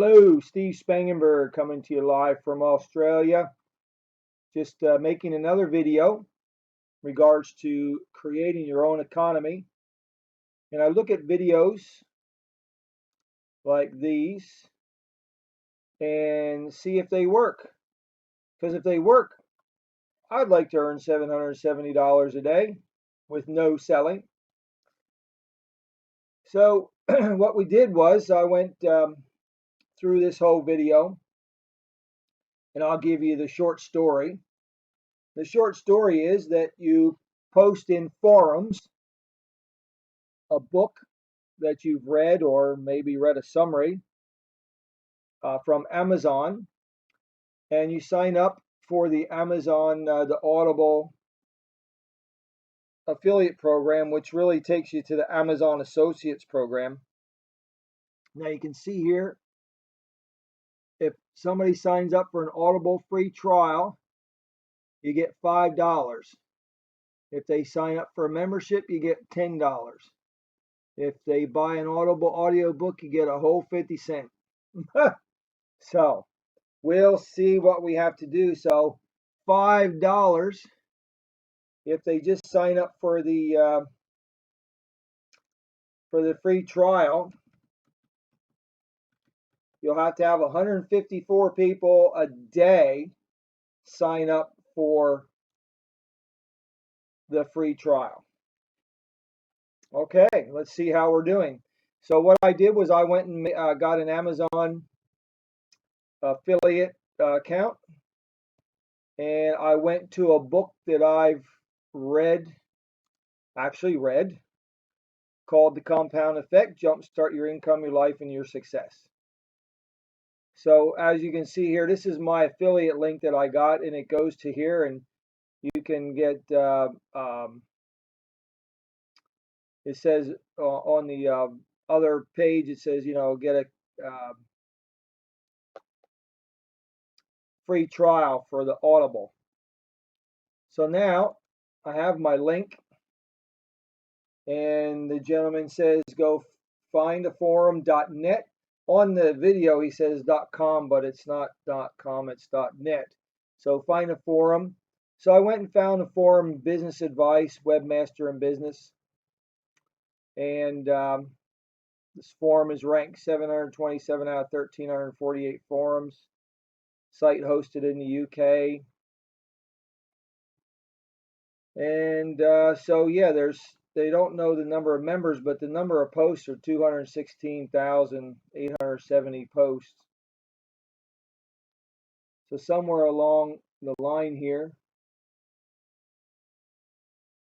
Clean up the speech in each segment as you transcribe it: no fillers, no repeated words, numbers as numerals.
Hello, Steve Spangenberg coming to you live from Australia. Just making another video in regards to creating your own economy. And I look at videos like these and see if they work. Because if they work, I'd like to earn $770 a day with no selling. So what we did was I went through this whole video and I'll give you the short story. The short story is that you post in forums a book that you've read or maybe read a summary from Amazon, and you sign up for the Amazon, the Audible affiliate program, which really takes you to the Amazon Associates program. Now you can see here, if somebody signs up for an Audible free trial, you get $5. If they sign up for a membership, you get $10. If they buy an Audible audiobook, you get a whole 50 cents. So we'll see what we have to do. So $5 if they just sign up for the free trial. You'll have to have 154 people a day sign up for the free trial. Okay, let's see how we're doing. So what I did was I went and got an Amazon affiliate account, and I went to a book that I've actually read, called The Compound Effect: Jumpstart Your Income, Your Life, and Your Success. So as you can see here, this is my affiliate link that I got, and it goes to here, and you can get, it says on the other page, it says, get a free trial for the Audible. So now I have my link, and the gentleman says go findaforum.net. On the video he says .com, but it's not .com, it's .net. So find a forum. So I went and found a forum, Business Advice, Webmaster in Business, and this forum is ranked 727 out of 1,348 forums. Site hosted in the UK. And so yeah, they don't know the number of members, but the number of posts are 216,870 posts. So somewhere along the line here,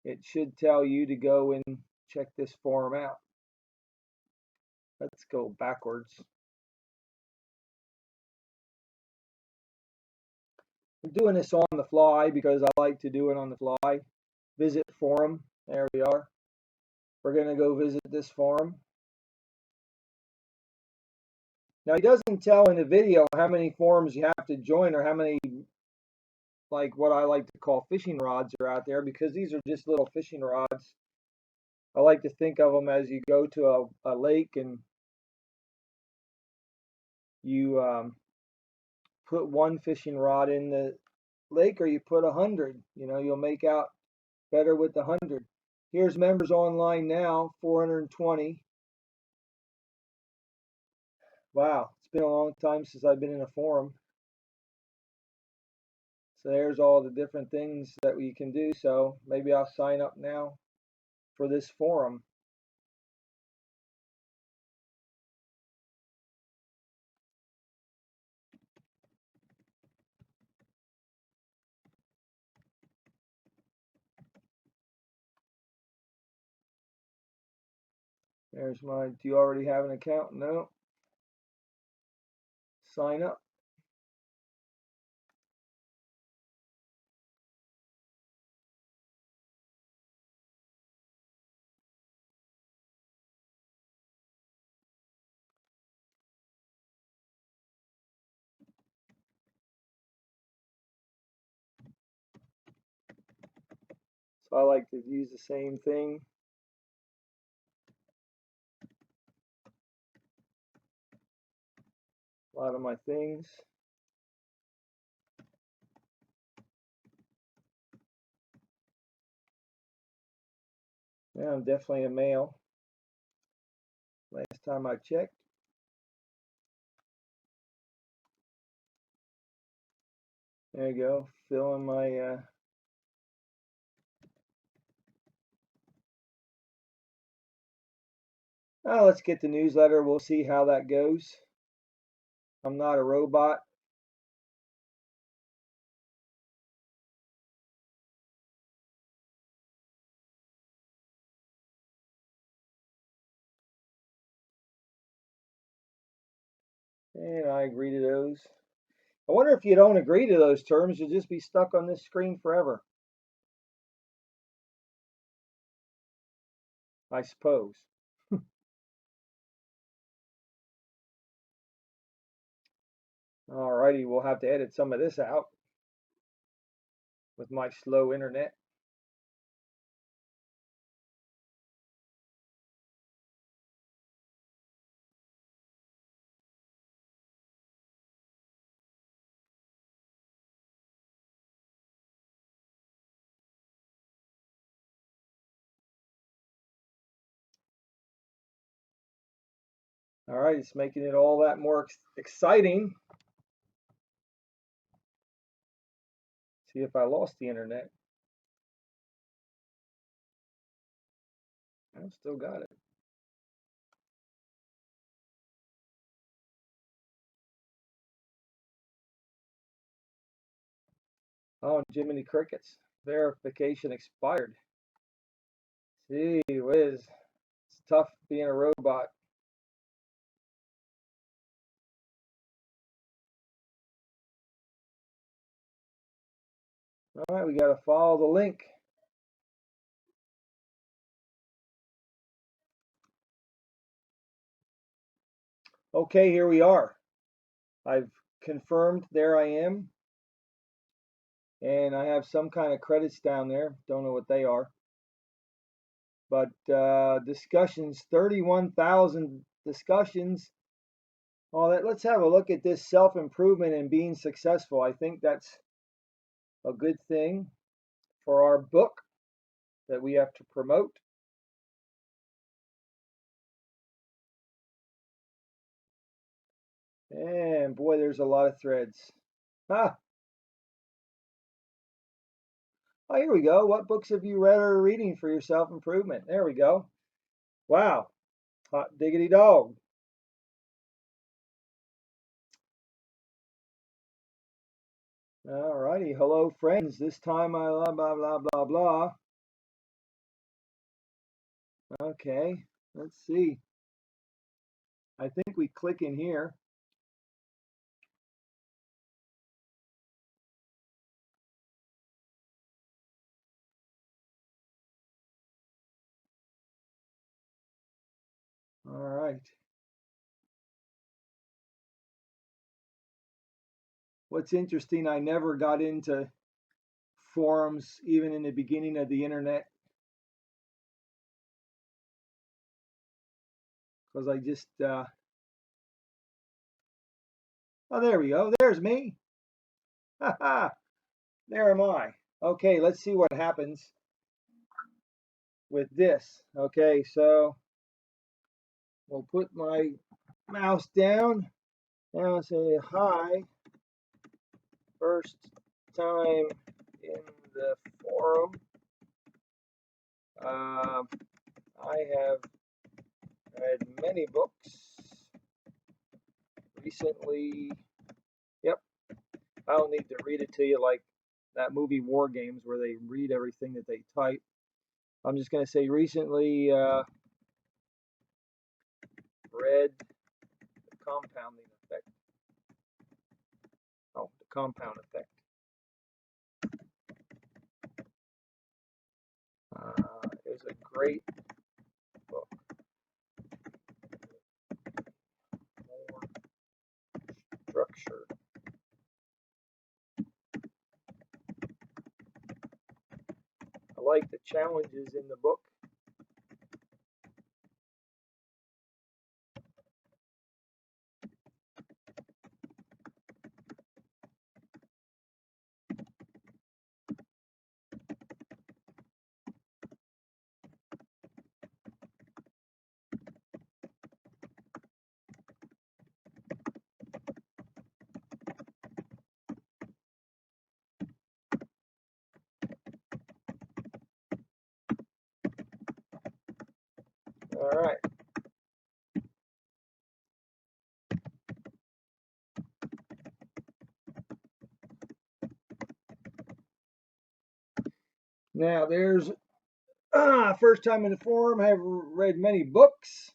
it should tell you to go and check this forum out. Let's go backwards. I'm doing this on the fly because I like to do it on the fly. Visit forum. There we are. We're going to go visit this forum. Now, he doesn't tell in the video how many forums you have to join or how many, like what I like to call fishing rods, are out there, because these are just little fishing rods. I like to think of them as you go to a lake and you put one fishing rod in the lake, or you put 100. You'll make out better with the 100. Here's members online now, 420. Wow, it's been a long time since I've been in a forum. So there's all the different things that we can do. So maybe I'll sign up now for this forum. There's my, do you already have an account? No. Sign up. So I like to use the same thing. a lot of my things. Yeah, I'm definitely a male. Last time I checked. There you go, filling my oh, let's get the newsletter. We'll see how that goes. I'm not a robot. And I agree to those. I wonder if you don't agree to those terms, you'll just be stuck on this screen forever. I suppose. Alrighty, we'll have to edit some of this out with my slow internet. Alright, it's making it all that more exciting. See if I lost the internet. I still got it. Oh, Jiminy Crickets. Verification expired. Gee whiz. It's tough being a robot. Alright, we got to follow the link. Okay, here we are. I've confirmed there I am. And I have some kind of credits down there. Don't know what they are. But discussions, 31,000 discussions. All that. Let's have a look at this self-improvement and being successful. I think that's a good thing for our book that we have to promote. And boy, there's a lot of threads. Ah, oh, here we go. What books have you read or are reading for your self-improvement? There we go. Wow. Hot diggity dog. All righty. Hello, friends. This time I blah, blah, blah, blah, blah. Okay. Let's see. I think we click in here. All right. What's interesting, I never got into forums even in the beginning of the internet because I just, oh, there we go. There's me. There am I. Okay, let's see what happens with this. Okay, so we'll put my mouse down and I'll say hi. First time in the forum. I have read many books recently. Yep, I don't need to read it to you like that movie War Games where they read everything that they type. I'm just going to say recently read the compounding effect. Oh, the compound effect. It was a great book. More structured. I like the challenges in the book. All right. Now there's first time in the forum. I have read many books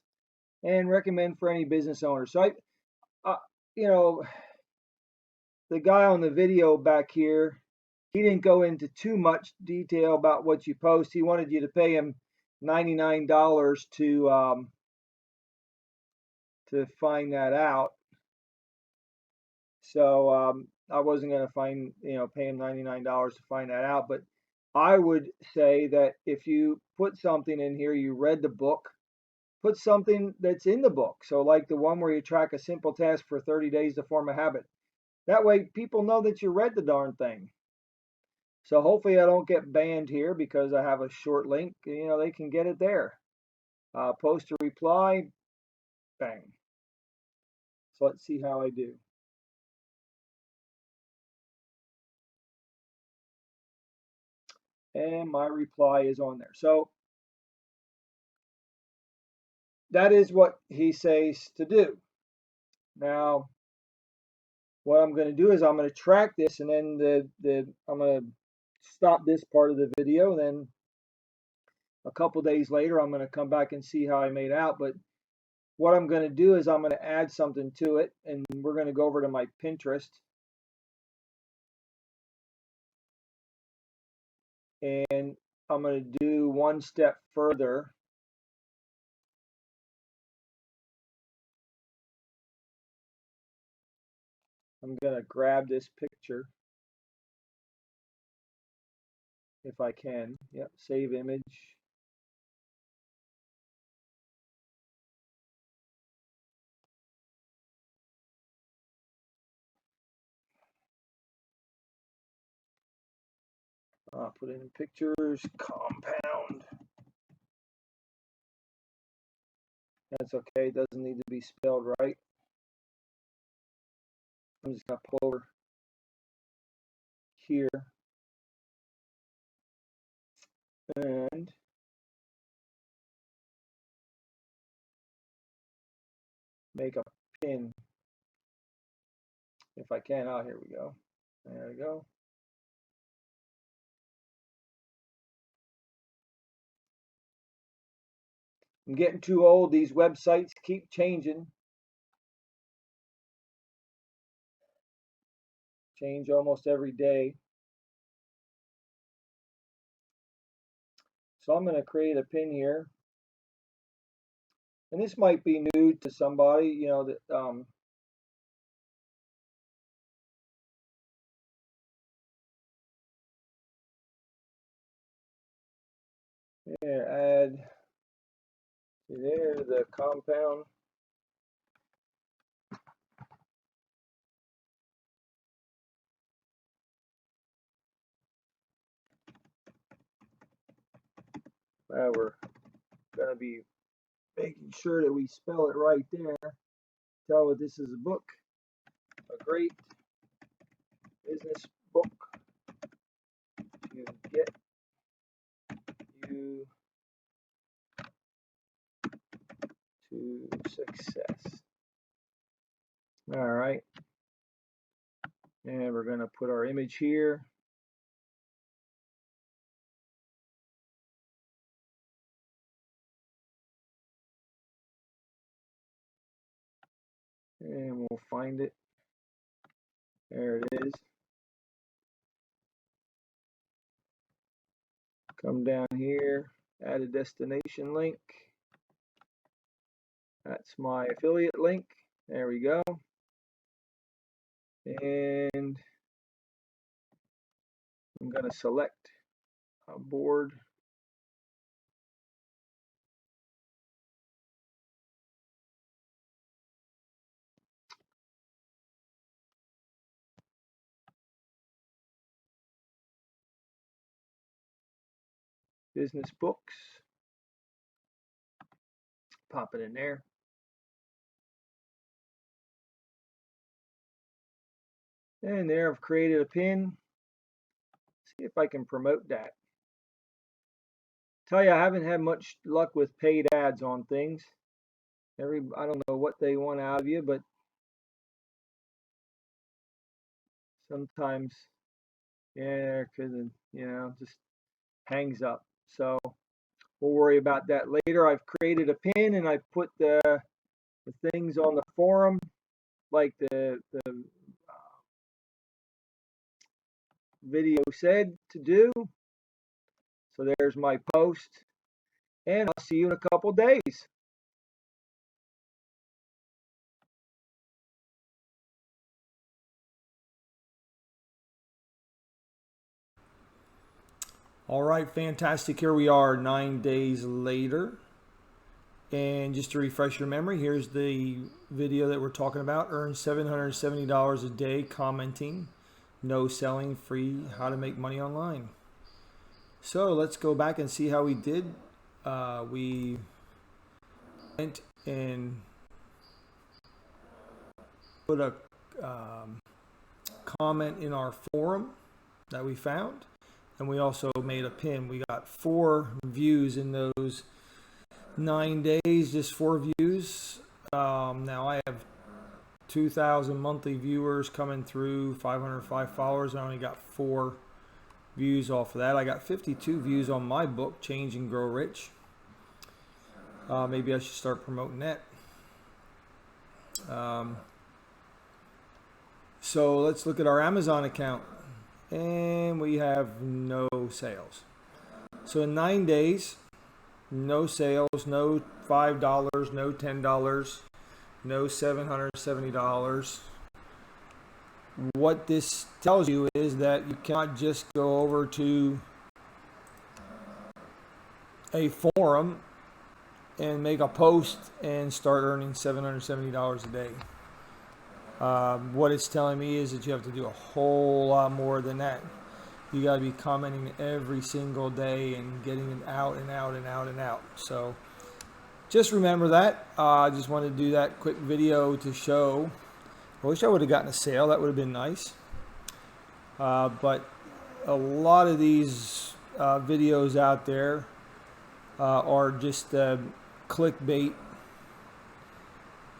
and recommend for any business owner. So uh, you know, the guy on the video back here, he didn't go into too much detail about what you post. He wanted you to pay him $99 to find that out. So I wasn't going to pay him $99 to find that out. But I would say that if you put something in here, you read the book, put something that's in the book. So like the one where you track a simple task for 30 days to form a habit. That way people know that you read the darn thing. So hopefully I don't get banned here because I have a short link. They can get it there. Post a reply, bang. So let's see how I do. And my reply is on there. So that is what he says to do. Now, what I'm going to do is I'm going to track this, and then I'm going to stop this part of the video. Then a couple days later, I'm going to come back and see how I made out. But what I'm going to do is I'm going to add something to it, and we're going to go over to my Pinterest. And I'm going to do one step further. I'm going to grab this picture if I can. Yep, save image. Put in pictures, compound. That's okay, it doesn't need to be spelled right. I'm just going to pull over here and make a pin if I can. Oh, here we go. There we go. I'm getting too old. These websites keep changing. Change almost every day. So I'm going to create a pin here. And this might be new to somebody, that here, add there the compound. Now we're going to be making sure that we spell it right there. Tell that this is a book, a great business book to get you to success. All right. And we're going to put our image here. And we'll find it. There it is. Come down here, add a destination link. That's my affiliate link. There we go. And I'm going to select a board. Business books. Pop it in there. And there I've created a pin. See if I can promote that Tell you, I haven't had much luck with paid ads on things. I don't know what they want out of you, but sometimes, yeah, because just hangs up. So we'll worry about that later. I've created a pin and I put the things on the forum, like the video said to do. So there's my post, and I'll see you in a couple days. All right, fantastic. Here we are 9 days later. And just to refresh your memory, here's the video that we're talking about. Earn $770 a day commenting, no selling, free, how to make money online. So let's go back and see how we did. We went and put a comment in our forum that we found. And we also made a pin. We got 4 views in those 9 days, just 4 views. Now I have 2,000 monthly viewers coming through, 505 followers. I only got 4 views off of that. I got 52 views on my book, Change and Grow Rich. Maybe I should start promoting that. So let's look at our Amazon account. And we have no sales. So in 9 days, no sales, no $5, no $10, no $770. What this tells you is that you cannot just go over to a forum and make a post and start earning $770 a day. What it's telling me is that you have to do a whole lot more than that. You got to be commenting every single day and getting it out and out and out and out. So just remember that. I just wanted to do that quick video to show. I wish I would have gotten a sale. That would have been nice. But a lot of these videos out there are just clickbait.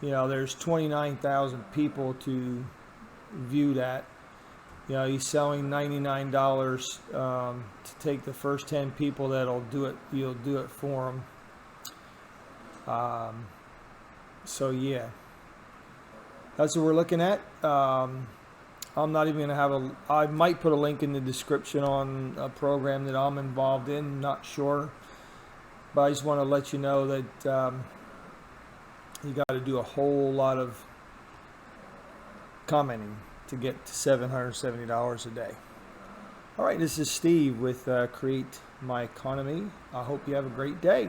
You know, there's 29,000 people to view that. You know, he's selling $99 to take the first 10 people that'll do it. You'll do it for him. So yeah, that's what we're looking at. I'm not even gonna have I might put a link in the description on a program that I'm involved in. Not sure, but I just want to let you know that you got to do a whole lot of commenting to get to $770 a day. All right, this is Steve with Create My Economy. I hope you have a great day.